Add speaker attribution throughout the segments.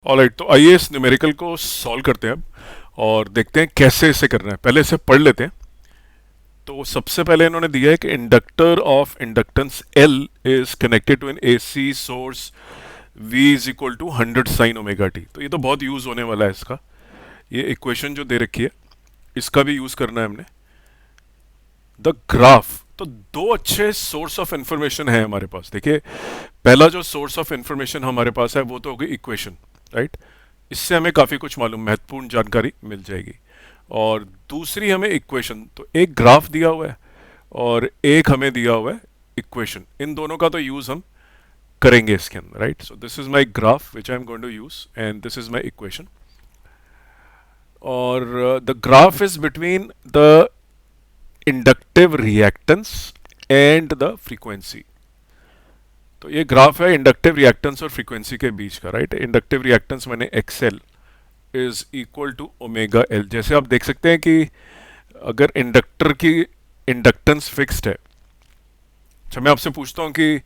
Speaker 1: Alright, तो आइए इस न्यूमेरिकल को सॉल्व करते हैं अब और देखते हैं कैसे इसे करना है। पहले इसे पढ़ लेते हैं। तो सबसे पहले इन्होंने दिया है कि inductor of inductance L is connected to an AC source V is equal to 100 sine omega t. तो ये तो बहुत यूज होने वाला है इसका। ये इक्वेशन जो दे रखी है इसका भी यूज करना है हमने। द ग्राफ, तो दो अच्छे सोर्स ऑफ इंफॉर्मेशन है हमारे पास। देखिए, पहला जो सोर्स ऑफ इंफॉर्मेशन हमारे पास है वो तो होगी इक्वेशन, राइट। इससे हमें काफ़ी कुछ मालूम, महत्वपूर्ण जानकारी मिल जाएगी। और दूसरी हमें इक्वेशन, तो एक ग्राफ दिया हुआ है और एक हमें दिया हुआ है इक्वेशन। इन दोनों का तो यूज़ हम करेंगे इसके अंदर, right. So this is my graph which I am going to use and this is my equation. और the graph is between the inductive reactance and the frequency. तो ये ग्राफ है इंडक्टिव रिएक्टेंस और frequency के बीच का, right. Inductive reactance मैंने XL is equal to omega L. जैसे आप देख सकते हैं कि अगर इंडक्टर की इंडक्टेंस फिक्स्ड है। अच्छा, मैं आपसे पूछता हूं कि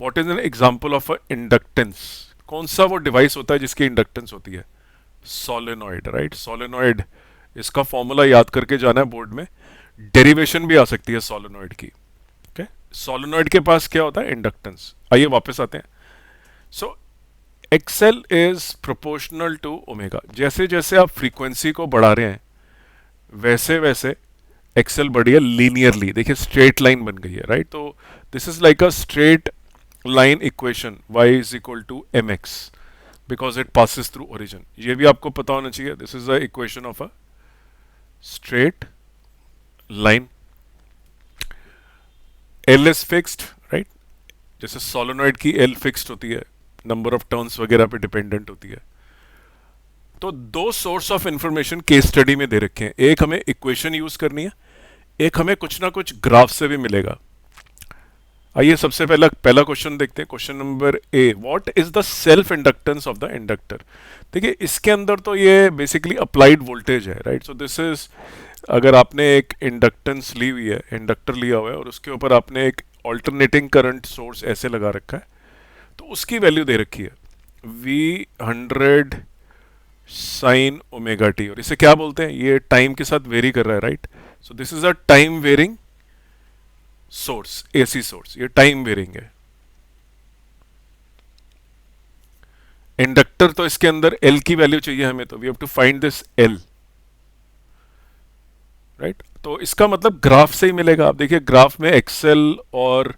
Speaker 1: what is an example of a inductance. कौन सा वो डिवाइस होता है जिसकी इंडक्टेंस होती है? Solenoid, right. सोलेनॉइड, इसका फॉर्मूला याद करके जाना है बोर्ड में। डेरिवेशन भी आ सकती है सोलेनॉइड की। ओके, सोलेनॉइड के पास क्या होता है? इंडक्टेंस। आइए वापस आते हैं। So XL is proportional to omega. जैसे जैसे आप फ्रीक्वेंसी को बढ़ा रहे हैं वैसे वैसे एक्सएल बढ़ी है लीनियरली। देखिए, स्ट्रेट लाइन बन गई है, राइट। तो this is like a straight line equation y is equal to M X because it passes through origin. ये भी आपको पता होना चाहिए। This is the equation of a straight line. L is fixed, right. जैसे solenoid की L fixed होती है, नंबर ऑफ टर्न्स वगैरह पे डिपेंडेंट होती है। तो दो source of information case study में दे रखे हैं। एक हमें इक्वेशन यूज करनी है, एक हमें कुछ ना कुछ ग्राफ से भी मिलेगा। आइए सबसे पहला पहला क्वेश्चन देखते हैं। Question number A, what is the self inductance of the inductor. देखिए, इसके अंदर तो ये बेसिकली अप्लाइड वोल्टेज है, राइट। सो दिस इज, अगर आपने एक इंडक्टेंस ली हुई है, इंडक्टर लिया हुआ है और उसके ऊपर आपने एक ऑल्टरनेटिंग करंट सोर्स ऐसे लगा रखा है, तो उसकी वैल्यू दे रखी है V 100 साइन ओमेगा टी। और इसे क्या बोलते हैं? ये टाइम के साथ वेरी कर रहा है, right. So this is a time varying source, AC source. ये टाइम वेरिंग है। इंडक्टर, तो इसके अंदर L की वैल्यू चाहिए हमें, तो we have to find this L, right. तो इसका मतलब ग्राफ से ही मिलेगा। आप देखिए, ग्राफ में एक्सेल और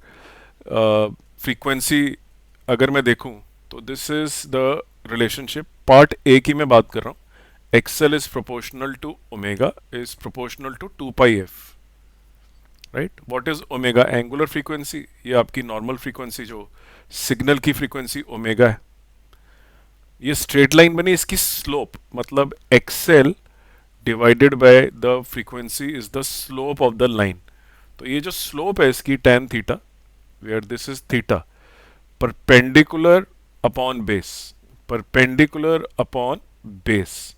Speaker 1: फ्रीक्वेंसी अगर मैं देखूं तो this is the relationship. Part A की मैं बात कर रहा हूं। XL is proportional to omega is proportional to 2 pi F, right. What is omega? Angular frequency. ये आपकी नॉर्मल फ्रीक्वेंसी, जो सिग्नल की फ्रीक्वेंसी ओमेगा है। ये स्ट्रेट लाइन बनी, इसकी स्लोप मतलब XL divided by the frequency is the slope of the line. तो ये जो स्लोप है इसकी tan theta, where this is theta, perpendicular upon base, perpendicular upon base,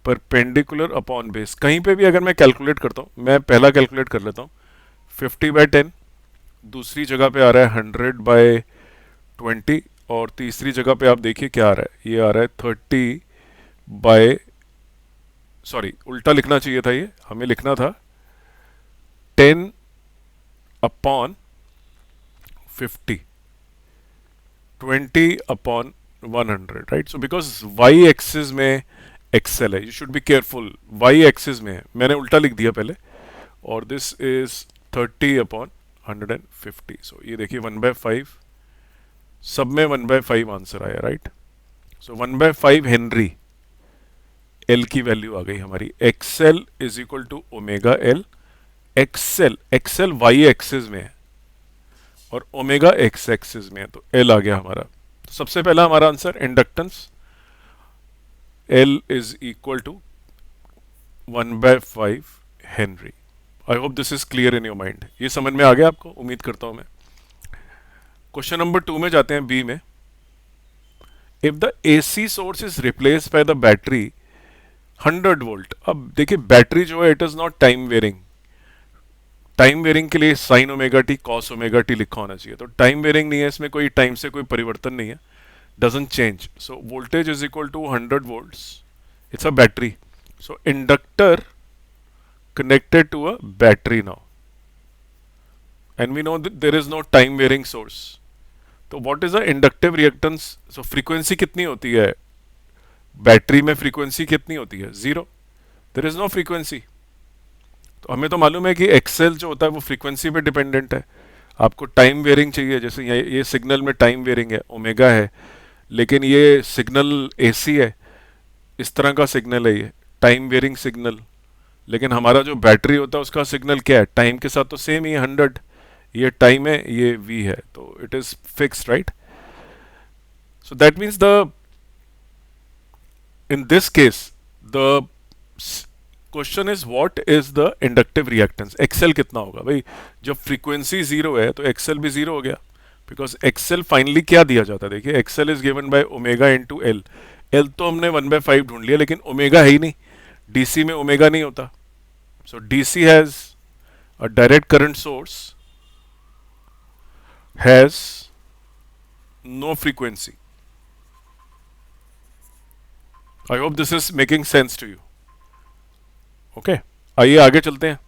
Speaker 1: perpendicular upon base. कहीं पे भी अगर मैं कैलकुलेट करता हूं, मैं पहला कैलकुलेट कर लेता हूं। 50/10, दूसरी जगह पे आ रहा है 100/20, और तीसरी जगह पे आप देखिए क्या आ रहा है, ये आ रहा है 30 बाय, सॉरी उल्टा लिखना चाहिए था, ये हमें लिखना था 10/50, 20/100, right. So because Y axis में एक्सेल है, you should be careful. Y axis में है, मैंने उल्टा लिख दिया पहले, और दिस इज 30/150। सो ये देखिए 1/5, सब में 1/5 आंसर आया, राइट। सो 1/5 हेनरी एल की वैल्यू आ गई हमारी। XL is equal to omega L. XL, XL Y axis में है और ओमेगा एक्स एक्सिस में है, तो एल आ गया हमारा। तो सबसे पहला हमारा answer inductance L is equal to 1/5 henry. I hope this is clear in your mind. ये समझ में आ गया आपको, उम्मीद करता हूं मैं। क्वेश्चन नंबर 2 में जाते हैं, बी में। If the AC source is replace by the battery 100 volt. अब देखिए, बैटरी जो है it is not time varying. Time varying के लिए sine omega t cos omega t लिखा होना चाहिए, तो टाइम वेरिंग नहीं है, इसमें कोई टाइम से कोई परिवर्तन नहीं है। doesn't change. So voltage is equal to 100 volts. It's a battery. So inductor connected to a battery now, and we know that there is no time varying source. तो what is the inductive reactance? So frequency कितनी होती है battery में? Frequency कितनी होती है? Zero. There is no frequency. तो हमें तो मालूम है कि एक्सेल जो होता है वो फ्रीक्वेंसी पे डिपेंडेंट है. आपको टाइम वेरिंग चाहिए, जैसे ये सिग्नल में टाइम वेरिंग है, ओमेगा है, लेकिन ये सिग्नल एसी है, इस तरह का सिग्नल है ये टाइम वेरिंग सिग्नल. लेकिन हमारा जो बैटरी होता है उसका सिग्नल क्या है? टाइम के साथ तो सेम ही 100. ये टाइम है, ये वी है, तो it is fixed, right? So that means the in this case the question is what is the inductive reactance. XL कितना होगा भाई? जब फ्रीक्वेंसी जीरो है तो एक्सेल भी जीरो हो गया, बिकॉज एक्सेल फाइनली क्या दिया जाता है? देखिए, XL is given by omega into L. L तो हमने 1/5 ढूंढ लिया, लेकिन ओमेगा है ही नहीं. डीसी में ओमेगा नहीं होता. So DC has a direct current source, has no frequency. I hope this is making sense to you. Okay, आइए आगे चलते हैं.